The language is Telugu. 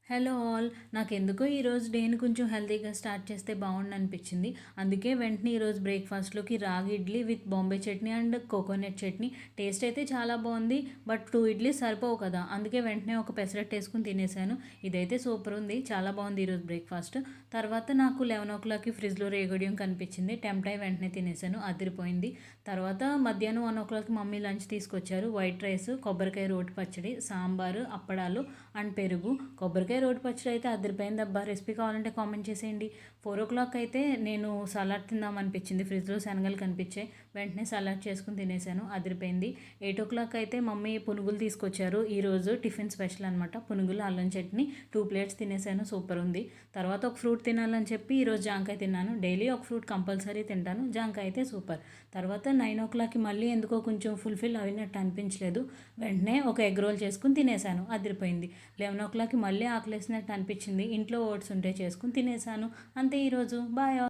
Hello all. నాకెందుకో ఈరోజు డేని కొంచెం హెల్తీగా స్టార్ట్ చేస్తే బాగుండు అనిపించింది. అందుకే వెంటనే ఈరోజు బ్రేక్ఫాస్ట్లోకి రాగి idli with Bombay chutney and coconut chutney. Taste అయితే చాలా బాగుంది, బట్ 2 ఇడ్లీ సరిపోవు కదా, అందుకే వెంటనే ఒక పెసరట్టు వేసుకుని తినేసాను. ఇదైతే సూపర్ ఉంది, చాలా బాగుంది ఈరోజు బ్రేక్ఫాస్ట్. తర్వాత నాకు 11 ఫ్రిడ్జ్లో రేగడియం కనిపించింది. టెంప్ట్ అయి వెంటనే తినేసాను, అదిరిపోయింది. తర్వాత మధ్యాహ్నం 1 మమ్మీ లంచ్ తీసుకొచ్చారు. వైట్ రైస్, కొబ్బరికాయ రోటి పచ్చడి, సాంబారు, అప్పడాలు అండ్ పెరుగు. కొబ్బరికాయ రోటి పచ్చడి అయితే అదిరిపోయింది అబ్బా. రెసిపీ కావాలంటే కామెంట్ చేసేయండి. 4 అయితే నేను సలాడ్ తిందాం అనిపించింది, ఫ్రిడ్జ్లో శనగలు కనిపించాయి, వెంటనే సలాడ్ చేసుకుని తినేసాను, అదిరిపోయింది. 8 అయితే మమ్మీ పునుగులు తీసుకొచ్చారు. ఈరోజు టిఫిన్ స్పెషల్ అనమాట, పునుగులు అల్లం చట్నీ. 2 ప్లేట్స్ తినేసాను, సూపర్ ఉంది. తర్వాత ఒక ఫ్రూట్ తినాలని చెప్పి ఈరోజు జాంకాయ తిన్నాను. డైలీ ఒక ఫ్రూట్ కంపల్సరీ తింటాను, జాంకాయ అయితే సూపర్. తర్వాత 9 మళ్ళీ ఎందుకో కొంచెం ఫుల్ఫిల్ అయినట్టు అనిపించలేదు, వెంటనే ఒక ఎగ్ రోల్ చేసుకుని తినేసాను, అదిరిపోయింది. 11 మళ్ళీ ఆకలేసినట్టు అనిపించింది, ఇంట్లో ఓట్స్ ఉంటే చేసుకుని తినేసాను. అంతే ఈరోజు. బాయ్.